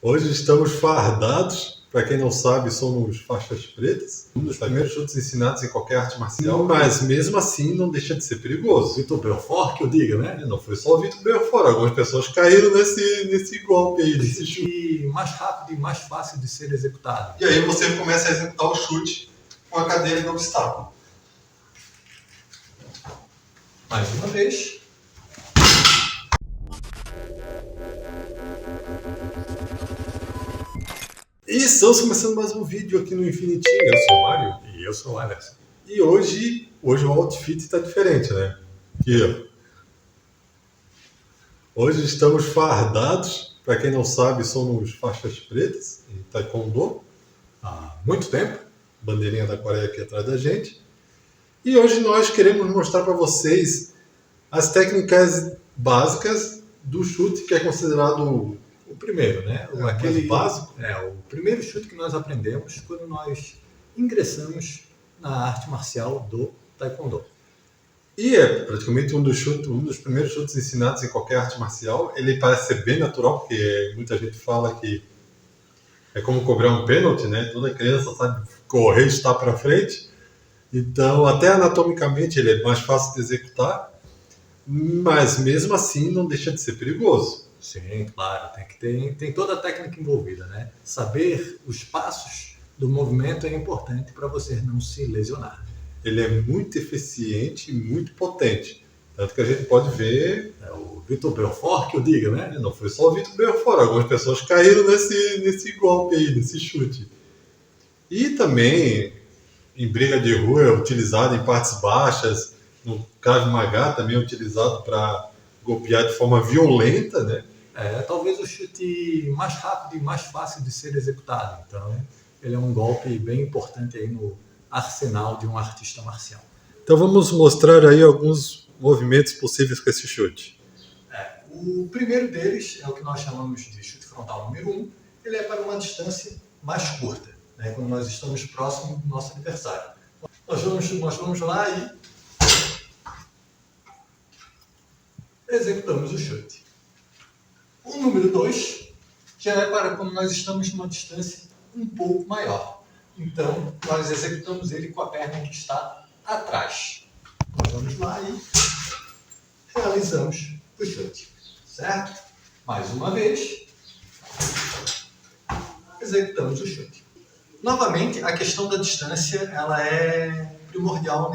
Hoje estamos fardados. Para quem não sabe, somos faixas pretas. Um dos primeiros chutes ensinados em qualquer arte marcial, mas mesmo assim não deixa de ser perigoso. Vitor Belfort, que eu diga, né? Não foi só o Vitor Belfort, algumas pessoas caíram nesse golpe aí, nesse chute. E mais rápido e mais fácil de ser executado. E aí você começa a executar o chute com a cadeira no obstáculo. Mais uma vez. E estamos começando mais um vídeo aqui no Infinitinho. Eu sou o Mário. E eu sou o Alex. E hoje o outfit está diferente, né? Aqui, ó. Hoje estamos fardados. Para quem não sabe, somos faixas pretas em Taekwondo. Há muito tempo. Bandeirinha da Coreia aqui atrás da gente. E hoje nós queremos mostrar para vocês as técnicas básicas do chute, que é considerado O primeiro, né? aquele básico. O primeiro chute que nós aprendemos quando nós ingressamos na arte marcial do Taekwondo. E é praticamente um dos primeiros chutes ensinados em qualquer arte marcial. Ele parece ser bem natural, porque muita gente fala que é como cobrar um pênalti, né? Toda criança sabe correr e estar para frente. Então, até anatomicamente, ele é mais fácil de executar, mas mesmo assim não deixa de ser perigoso. Sim, claro. Tem toda a técnica envolvida, né? Saber os passos do movimento é importante para você não se lesionar. Ele é muito eficiente e muito potente. Tanto que a gente pode ver... É o Vitor Belfort, que eu diga, né? Não foi só o Vitor Belfort, algumas pessoas caíram nesse golpe aí, nesse chute. E também, em briga de rua, é utilizado em partes baixas. No Krav Maga também é utilizado para golpear de forma violenta, né? É talvez o chute mais rápido e mais fácil de ser executado. Então, ele é um golpe bem importante aí no arsenal de um artista marcial. Então vamos mostrar aí alguns movimentos possíveis com esse chute. O primeiro deles é o que nós chamamos de chute frontal número 1. Ele é para uma distância mais curta, né, quando nós estamos próximo do nosso adversário. Nós vamos lá e executamos o chute. O número 2 já é para quando nós estamos numa distância um pouco maior. Então, nós executamos ele com a perna que está atrás. Nós vamos lá e realizamos o chute. Certo? Mais uma vez, executamos o chute. Novamente, a questão da distância ela é primordial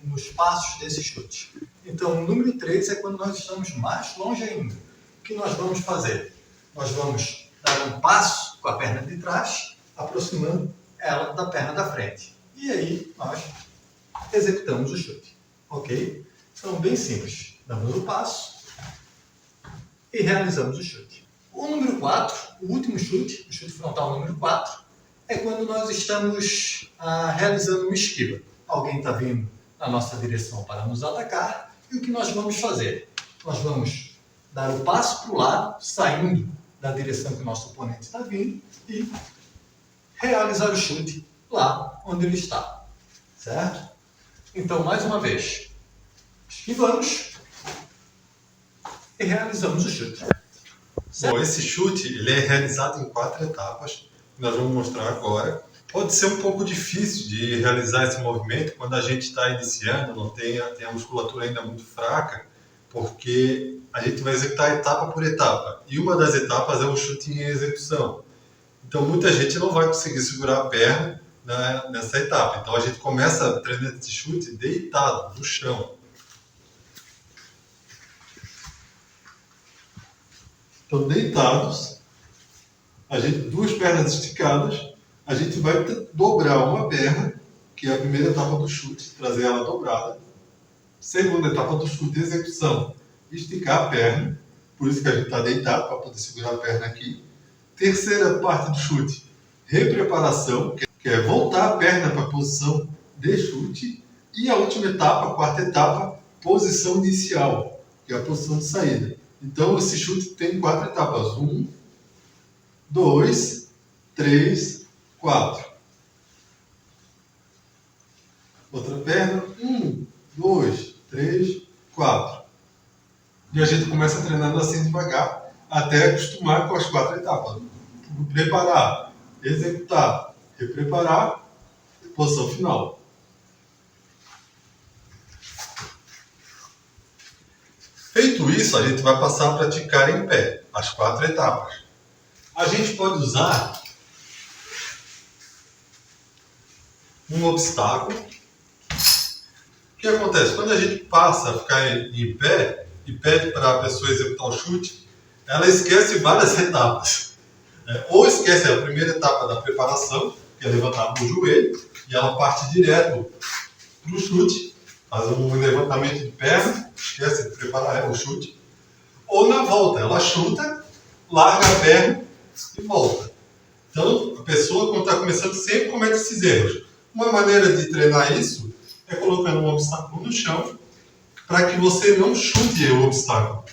nos passos desse chute. Então, o número 3 é quando nós estamos mais longe ainda. O que nós vamos fazer? Nós vamos dar um passo com a perna de trás, aproximando ela da perna da frente. E aí, nós executamos o chute. Ok? Então, bem simples. Damos o passo e realizamos o chute. O número 4, o último chute, o chute frontal número 4, é quando nós estamos realizando uma esquiva. Alguém está vindo na nossa direção para nos atacar, e o que nós vamos fazer? Nós vamos dar o passo para o lado, saindo da direção que o nosso oponente está vindo, e realizar o chute lá onde ele está. Certo? Então, mais uma vez, esquivamos e realizamos o chute. Bom, esse chute ele é realizado em 4 etapas, que nós vamos mostrar agora. Pode ser um pouco difícil de realizar esse movimento quando a gente está iniciando, não tem a musculatura ainda muito fraca, porque a gente vai executar etapa por etapa. E uma das etapas é o chute em execução. Então muita gente não vai conseguir segurar a perna nessa etapa. Então a gente começa treinando esse chute deitado no chão. Então, deitados, duas pernas esticadas, a gente vai dobrar uma perna, que é a primeira etapa do chute, trazer ela dobrada. Segunda etapa do chute, execução, esticar a perna, por isso que a gente está deitado, para poder segurar a perna aqui. Terceira parte do chute, repreparação, que é voltar a perna para a posição de chute. E a última etapa, a quarta etapa, posição inicial, que é a posição de saída. Então, esse chute tem 4 etapas. 1, 2, 3, 4. Outra perna. 1, 2, 3, 4. E a gente começa treinando assim devagar, até acostumar com as 4 etapas. preparar, executar, repreparar, posição final. Feito isso, a gente vai passar a praticar em pé, as 4 etapas. A gente pode usar um obstáculo. O que acontece? Quando a gente passa a ficar em pé e pede para a pessoa executar o chute, ela esquece várias etapas. Ou esquece a primeira etapa da preparação, que é levantar o joelho, e ela parte direto para o chute, faz um levantamento de perna, esquece de preparar o chute. Ou na volta, ela chuta, larga a perna e volta. Então, a pessoa, quando está começando, sempre comete esses erros. Uma maneira de treinar isso é colocando um obstáculo no chão para que você não chute o obstáculo.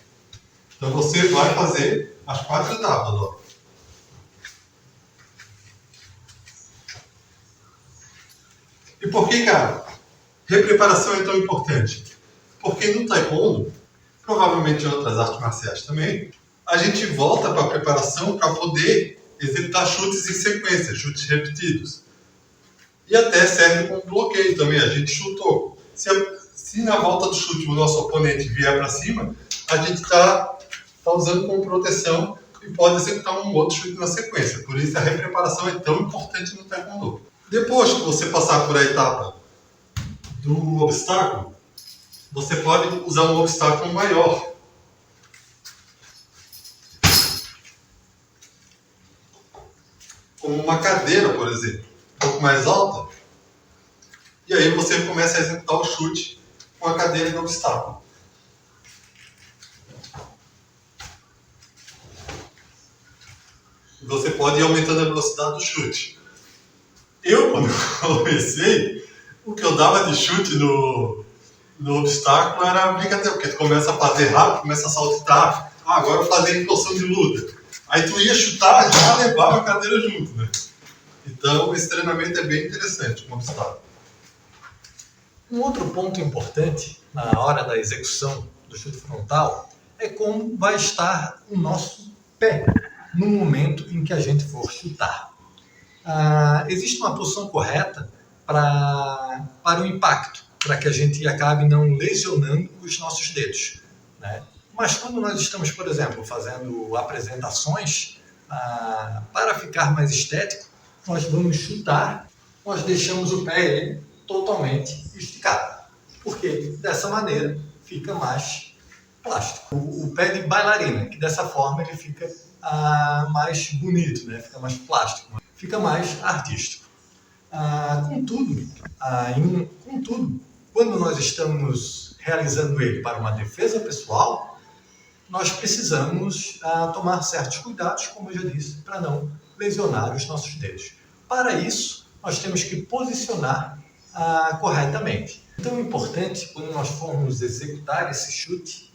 Então, você vai fazer as 4 etapas. Ó. E por que, cara, repreparação é tão importante? Porque no taekwondo, provavelmente em outras artes marciais também, a gente volta para a preparação para poder executar chutes em sequência, chutes repetidos. E até serve como bloqueio também, a gente chutou. Se na volta do chute o nosso oponente vier para cima, a gente está usando como proteção e pode executar um outro chute na sequência. Por isso a repreparação é tão importante no taekwondo. Depois que você passar por a etapa do obstáculo, você pode usar um obstáculo maior. Como uma cadeira, por exemplo, um pouco mais alta. E aí você começa a executar o chute com a cadeira de obstáculo. Você pode ir aumentando a velocidade do chute. Quando comecei, o que eu dava de chute no obstáculo era brincadeira, porque tu começa a fazer rápido, começa a saltitar. Agora eu fazia em posição de luta. Aí tu ia chutar, já levava a cadeira junto, né? Então esse treinamento é bem interessante com obstáculo. Um outro ponto importante na hora da execução do chute frontal é como vai estar o nosso pé no momento em que a gente for chutar. Existe uma posição correta para o impacto, para que a gente acabe não lesionando os nossos dedos, né? Mas quando nós estamos, por exemplo, fazendo apresentações, para ficar mais estético, nós vamos chutar, nós deixamos o pé totalmente esticado, porque dessa maneira fica mais plástico. O pé de bailarina, que dessa forma ele fica mais bonito, né? Fica mais plástico, fica mais artístico. Contudo, quando nós estamos realizando ele para uma defesa pessoal, nós precisamos tomar certos cuidados, como eu já disse, para não lesionar os nossos dedos. Para isso, nós temos que posicionar corretamente. Então é importante, quando nós formos executar esse chute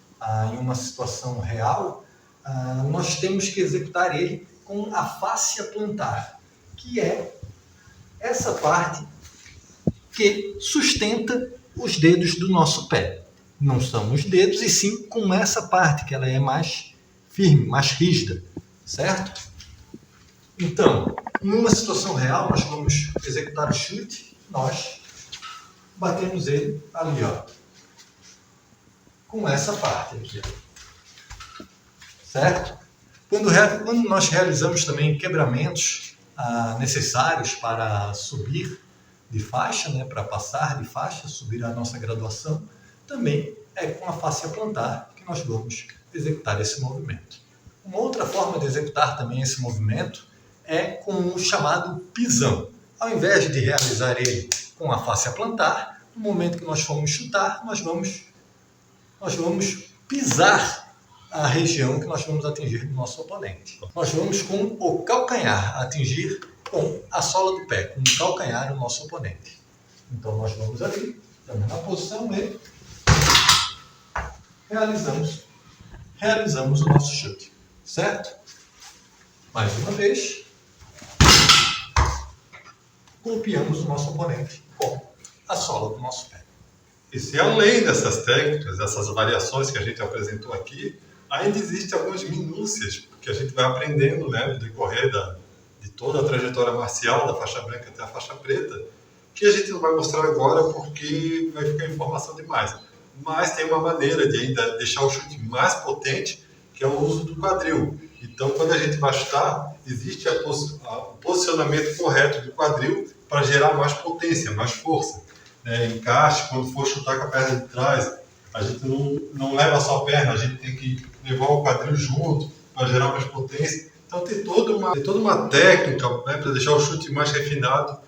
em uma situação real, nós temos que executar ele com a fáscia plantar, que é essa parte que sustenta os dedos do nosso pé. Não são os dedos, e sim com essa parte, que ela é mais firme, mais rígida, certo? Então, numa situação real, nós vamos executar o chute, nós batemos ele ali, ó, com essa parte aqui, ó. Certo? Quando nós realizamos também quebramentos necessários para subir de faixa, né, para passar de faixa, subir a nossa graduação, também é com a fáscia plantar que nós vamos executar esse movimento. Uma outra forma de executar também esse movimento é com o chamado pisão. Ao invés de realizar ele com a fáscia plantar, no momento que nós formos chutar, nós vamos pisar a região que nós vamos atingir do nosso oponente. Nós vamos com o calcanhar atingir com a sola do pé, com o calcanhar o nosso oponente. Então nós vamos ali, estamos na posição e realizamos o nosso chute, certo? Mais uma vez, golpeamos o nosso oponente com a sola do nosso pé. E se além dessas técnicas, dessas variações que a gente apresentou aqui, ainda existem algumas minúcias que a gente vai aprendendo, né, no decorrer de toda a trajetória marcial, da faixa branca até a faixa preta, que a gente não vai mostrar agora porque vai ficar informação demais. Mas tem uma maneira de ainda deixar o chute mais potente, que é o uso do quadril. Então, quando a gente vai chutar, existe o posicionamento correto do quadril para gerar mais potência, mais força. Encaixe, quando for chutar com a perna de trás, a gente não leva só a perna, a gente tem que levar o quadril junto para gerar mais potência. Então, tem toda uma técnica, né, para deixar o chute mais refinado,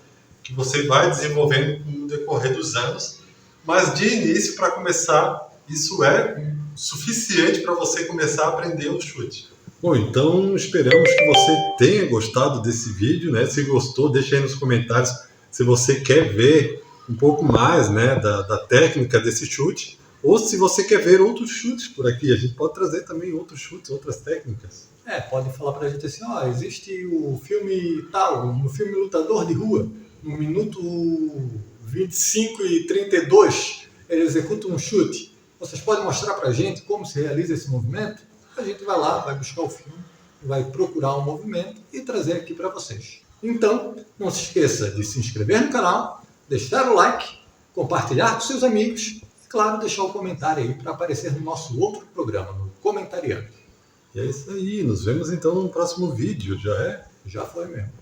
que você vai desenvolvendo no decorrer dos anos. Mas, de início, para começar, isso é suficiente para você começar a aprender o chute. Bom, então esperamos que você tenha gostado desse vídeo, né? Se gostou, deixa aí nos comentários se você quer ver um pouco mais, né, da técnica desse chute, ou se você quer ver outros chutes por aqui. A gente pode trazer também outros chutes, outras técnicas. Pode falar pra gente assim, existe o filme tal, no filme Lutador de Rua, no minuto 25 e 32, ele executa um chute. Vocês podem mostrar pra gente como se realiza esse movimento? A gente vai lá, vai buscar o filme, vai procurar um movimento e trazer aqui para vocês. Então, não se esqueça de se inscrever no canal, deixar o like, compartilhar com seus amigos e, claro, deixar o comentário aí para aparecer no nosso outro programa, no Comentariando. E é isso aí, nos vemos então no próximo vídeo, já é? Já foi mesmo.